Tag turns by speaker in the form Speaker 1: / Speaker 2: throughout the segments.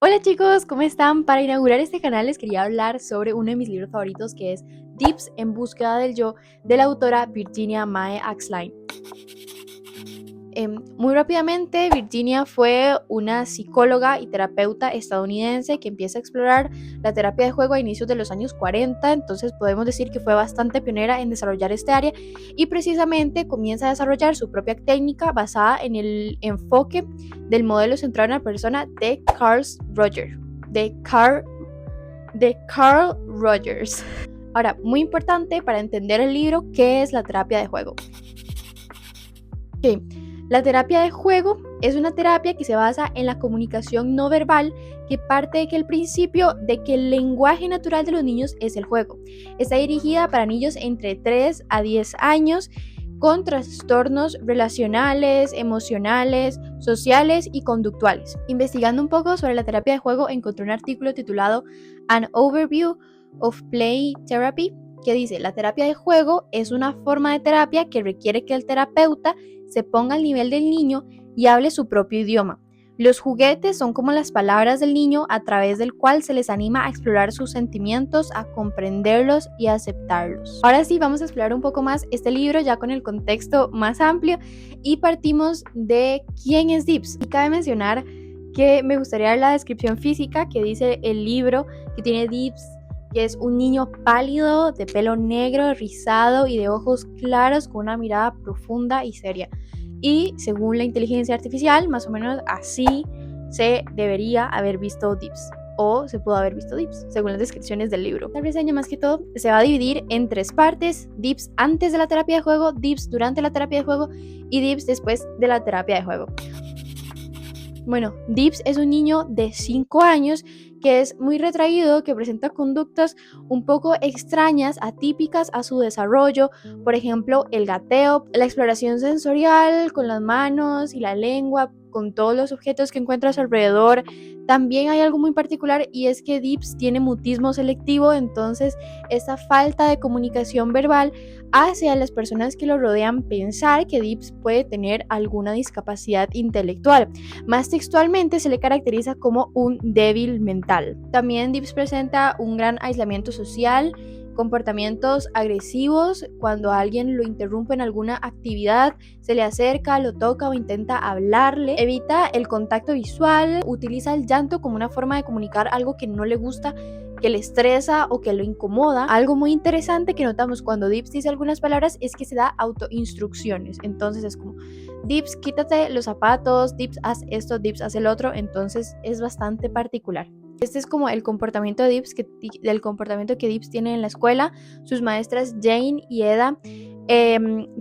Speaker 1: Hola chicos, ¿cómo están? Para inaugurar este canal les quería hablar sobre uno de mis libros favoritos que es Dips en búsqueda del yo de la autora Virginia Mae Axline. Muy rápidamente, Virginia fue una psicóloga y terapeuta estadounidense que empieza a explorar la terapia de juego a inicios de los años 40, entonces podemos decir que fue bastante pionera en desarrollar este área y precisamente comienza a desarrollar su propia técnica basada en el enfoque del modelo centrado en la persona de Carl Rogers. Ahora, muy importante para entender el libro, ¿qué es la terapia de juego? Okay. La terapia de juego es una terapia que se basa en la comunicación no verbal que parte de que el principio de que el lenguaje natural de los niños es el juego. Está dirigida para niños entre 3 a 10 años con trastornos relacionales, emocionales, sociales y conductuales. Investigando un poco sobre la terapia de juego, encontré un artículo titulado An Overview of Play Therapy, que dice: la terapia de juego es una forma de terapia que requiere que el terapeuta se ponga al nivel del niño y hable su propio idioma. Los juguetes son como las palabras del niño a través del cual se les anima a explorar sus sentimientos, a comprenderlos y a aceptarlos. Ahora sí, vamos a explorar un poco más este libro ya con el contexto más amplio y partimos de quién es Dips. Y cabe mencionar que me gustaría dar la descripción física que dice el libro, que tiene Dips, que es un niño pálido, de pelo negro, rizado y de ojos claros con una mirada profunda y seria. Y según la inteligencia artificial, más o menos así se debería haber visto Dips, o se pudo haber visto Dips, según las descripciones del libro. La reseña, más que todo, se va a dividir en 3 partes: Dips antes de la terapia de juego, Dips durante la terapia de juego y Dips después de la terapia de juego. Bueno, Dips es un niño de 5 años que es muy retraído, que presenta conductas un poco extrañas, atípicas a su desarrollo, por ejemplo, el gateo, la exploración sensorial con las manos y la lengua, con todos los objetos que encuentra a su alrededor. También hay algo muy particular y es que Dips tiene mutismo selectivo, entonces esta falta de comunicación verbal hace a las personas que lo rodean pensar que Dips puede tener alguna discapacidad intelectual. Más textualmente se le caracteriza como un débil mental. También Dips presenta un gran aislamiento social, comportamientos agresivos cuando alguien lo interrumpe en alguna actividad, se le acerca, lo toca o intenta hablarle, evita el contacto visual, utiliza el llanto como una forma de comunicar algo que no le gusta, que le estresa o que lo incomoda. Algo muy interesante que notamos cuando Dips dice algunas palabras es que se da autoinstrucciones, entonces es como: Dips, quítate los zapatos, Dips, haz esto, Dips, haz el otro, entonces es bastante particular. Este es como el comportamiento de Dips, del comportamiento que Dips tiene en la escuela. Sus maestras Jane y Eda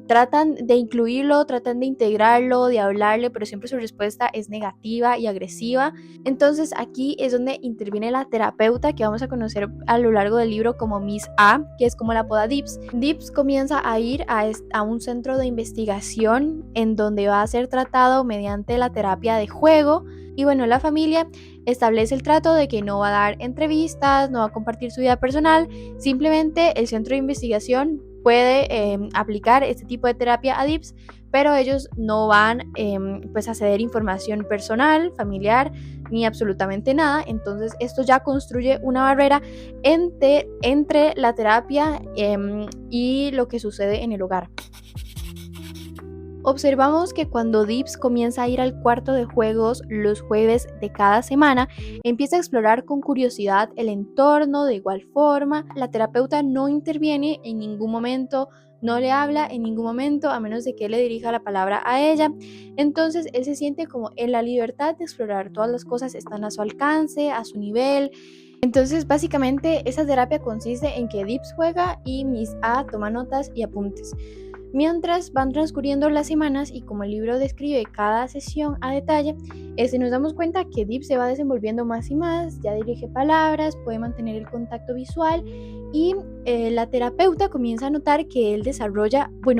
Speaker 1: tratan de incluirlo, tratan de integrarlo, de hablarle, pero siempre su respuesta es negativa y agresiva. Entonces aquí es donde interviene la terapeuta que vamos a conocer a lo largo del libro como Miss A, que es como la apoda Dips. Dips comienza a ir a un centro de investigación en donde va a ser tratado mediante la terapia de juego. Y bueno, la familia establece el trato de que no va a dar entrevistas, no va a compartir su vida personal, simplemente el centro de investigación puede aplicar este tipo de terapia a Dips, pero ellos no van pues a ceder información personal, familiar, ni absolutamente nada. Entonces esto ya construye una barrera entre la terapia y lo que sucede en el hogar. Observamos que cuando Dips comienza a ir al cuarto de juegos los jueves de cada semana, empieza a explorar con curiosidad el entorno. De igual forma, la terapeuta no interviene en ningún momento, no le habla en ningún momento, a menos de que él le dirija la palabra a ella. Entonces él se siente como en la libertad de explorar, todas las cosas están a su alcance, a su nivel. Entonces básicamente esa terapia consiste en que Dips juega y Miss A toma notas y apuntes. Mientras van transcurriendo las semanas y como el libro describe cada sesión a detalle, nos damos cuenta que Dips se va desenvolviendo más y más, ya dirige palabras, puede mantener el contacto visual y la terapeuta comienza a notar que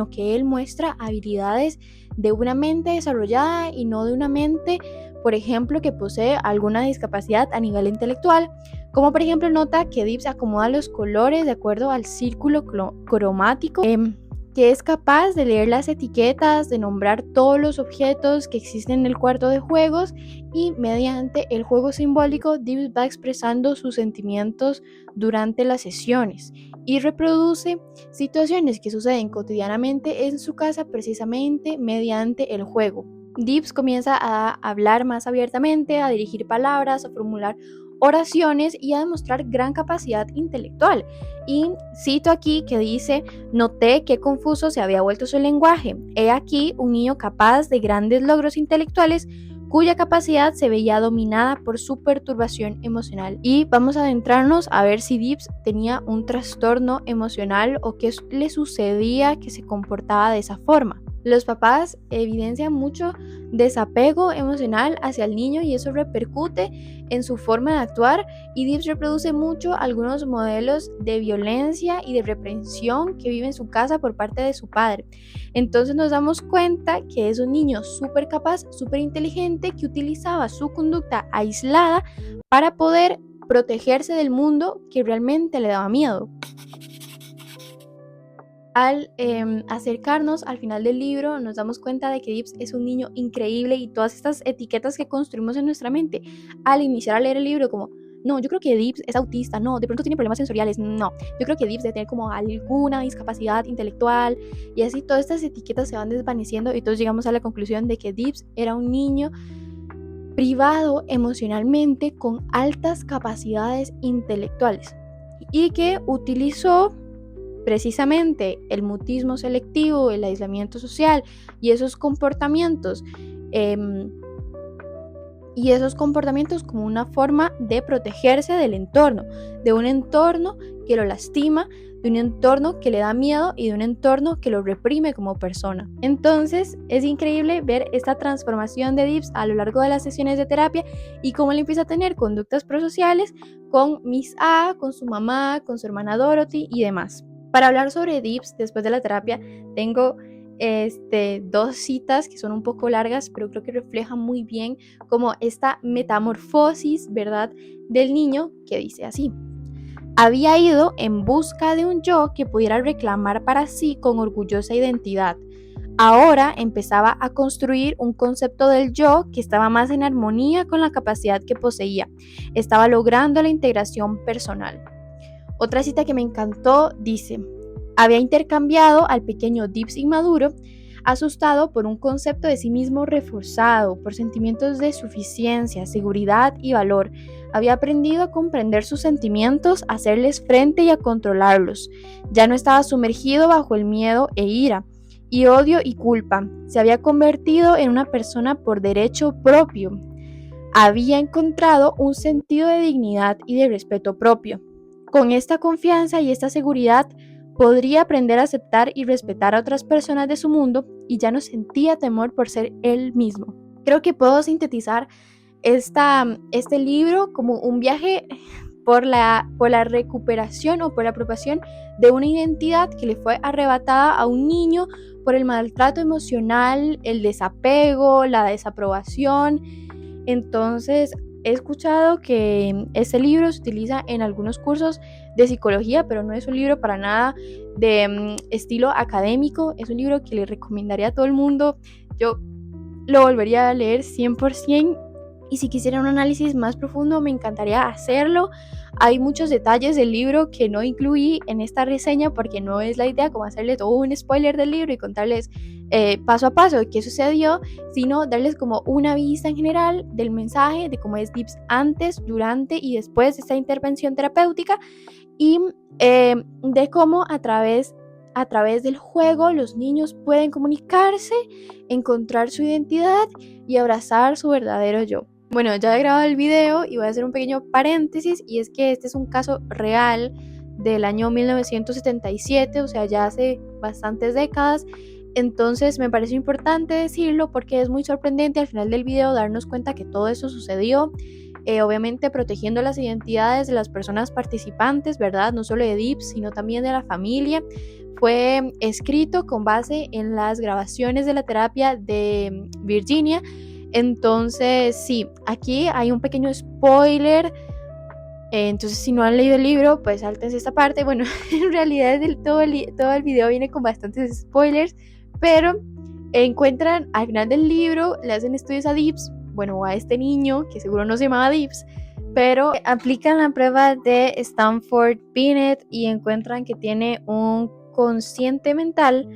Speaker 1: que él muestra habilidades de una mente desarrollada y no de una mente, por ejemplo, que posee alguna discapacidad a nivel intelectual. Como por ejemplo nota que Dips acomoda los colores de acuerdo al círculo cromático. que es capaz de leer las etiquetas, de nombrar todos los objetos que existen en el cuarto de juegos, y mediante el juego simbólico Dips va expresando sus sentimientos durante las sesiones y reproduce situaciones que suceden cotidianamente en su casa precisamente mediante el juego. Dips comienza a hablar más abiertamente, a dirigir palabras, a formular oraciones y a demostrar gran capacidad intelectual. Y cito aquí que dice: noté qué confuso se había vuelto su lenguaje. He aquí un niño capaz de grandes logros intelectuales cuya capacidad se veía dominada por su perturbación emocional. Y vamos a adentrarnos a ver si Dips tenía un trastorno emocional o qué le sucedía que se comportaba de esa forma. Los papás evidencian mucho desapego emocional hacia el niño y eso repercute en su forma de actuar, y Dips reproduce mucho algunos modelos de violencia y de represión que vive en su casa por parte de su padre. Entonces nos damos cuenta que es un niño súper capaz, súper inteligente, que utilizaba su conducta aislada para poder protegerse del mundo que realmente le daba miedo. Al acercarnos al final del libro nos damos cuenta de que Dips es un niño increíble, y todas estas etiquetas que construimos en nuestra mente al iniciar a leer el libro, como no, yo creo que Dips es autista, no, de pronto tiene problemas sensoriales, no, yo creo que Dips debe tener como alguna discapacidad intelectual, y así todas estas etiquetas se van desvaneciendo y todos llegamos a la conclusión de que Dips era un niño privado emocionalmente con altas capacidades intelectuales y que utilizó precisamente el mutismo selectivo, el aislamiento social y esos comportamientos como una forma de protegerse del entorno, de un entorno que lo lastima, de un entorno que le da miedo y de un entorno que lo reprime como persona. Entonces es increíble ver esta transformación de Dips a lo largo de las sesiones de terapia y cómo él empieza a tener conductas prosociales con Miss A, con su mamá, con su hermana Dorothy y demás. Para hablar sobre Dips después de la terapia tengo dos citas que son un poco largas, pero creo que reflejan muy bien como esta metamorfosis, ¿verdad?, del niño, que dice así: había ido en busca de un yo que pudiera reclamar para sí con orgullosa identidad. Ahora empezaba a construir un concepto del yo que estaba más en armonía con la capacidad que poseía. Estaba logrando la integración personal. Otra cita que me encantó dice: había intercambiado al pequeño Dips inmaduro, asustado por un concepto de sí mismo reforzado, por sentimientos de suficiencia, seguridad y valor. Había aprendido a comprender sus sentimientos, a hacerles frente y a controlarlos. Ya no estaba sumergido bajo el miedo e ira, y odio y culpa. Se había convertido en una persona por derecho propio. Había encontrado un sentido de dignidad y de respeto propio. Con esta confianza y esta seguridad, podría aprender a aceptar y respetar a otras personas de su mundo, y ya no sentía temor por ser él mismo. Creo que puedo sintetizar este libro como un viaje por la recuperación o por la apropiación de una identidad que le fue arrebatada a un niño por el maltrato emocional, el desapego, la desaprobación. Entonces, he escuchado que este libro se utiliza en algunos cursos de psicología, pero no es un libro para nada de estilo académico. Es un libro que le recomendaría a todo el mundo. Yo lo volvería a leer 100%. Y si quisiera un análisis más profundo, me encantaría hacerlo. Hay muchos detalles del libro que no incluí en esta reseña porque no es la idea como hacerles todo un spoiler del libro y contarles paso a paso de qué sucedió, sino darles como una vista en general del mensaje, de cómo es Dips antes, durante y después de esta intervención terapéutica, y de cómo a través del juego los niños pueden comunicarse, encontrar su identidad y abrazar su verdadero yo. Bueno, ya he grabado el video y voy a hacer un pequeño paréntesis, y es que este es un caso real del año 1977, o sea, ya hace bastantes décadas. Entonces me pareció importante decirlo porque es muy sorprendente al final del video darnos cuenta que todo eso sucedió, obviamente protegiendo las identidades de las personas participantes, ¿verdad? No solo de Dips, sino también de la familia. Fue escrito con base en las grabaciones de la terapia de Virginia. Entonces, sí, aquí hay un pequeño spoiler Entonces, si no han leído el libro, pues sáltense esta parte. Bueno, en realidad todo el video viene con bastantes spoilers, pero encuentran al final del libro, le hacen estudios a Dibbs, bueno, a este niño, que seguro no se llamaba Dibbs, pero aplican la prueba de Stanford Binet y encuentran que tiene un consciente mental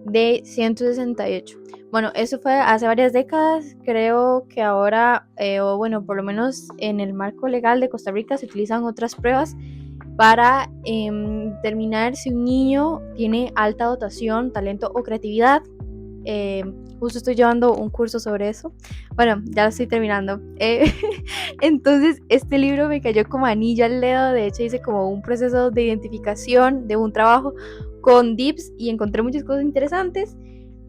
Speaker 1: de 168. Bueno, eso fue hace varias décadas. Creo que ahora, o bueno, por lo menos en el marco legal de Costa Rica se utilizan otras pruebas para determinar si un niño tiene alta dotación, talento o creatividad. Justo estoy llevando un curso sobre eso. Bueno, ya lo estoy terminando. Entonces, este libro me cayó como anillo al dedo. De hecho, hice como un proceso de identificación de un trabajo con Dibbs y encontré muchas cosas interesantes.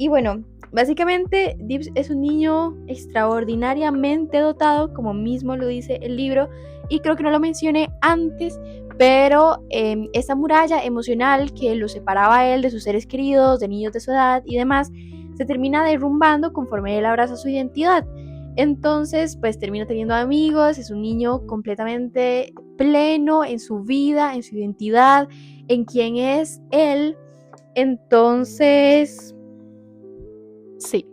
Speaker 1: Y bueno, básicamente Dibbs es un niño extraordinariamente dotado, como mismo lo dice el libro, y creo que no lo mencioné antes, pero esa muralla emocional que lo separaba a él de sus seres queridos, de niños de su edad y demás, se termina derrumbando conforme él abraza su identidad. Entonces, pues termina teniendo amigos, es un niño completamente pleno en su vida, en su identidad, en quién es él. Entonces, sí,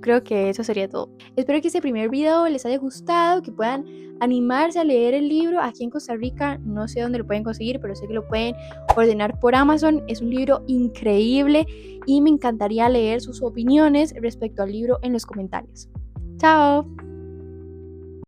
Speaker 1: creo que eso sería todo. Espero que este primer video les haya gustado, que puedan animarse a leer el libro. Aquí en Costa Rica no sé dónde lo pueden conseguir, pero sé que lo pueden ordenar por Amazon. Es un libro increíble y me encantaría leer sus opiniones respecto al libro en los comentarios. ¡Chao!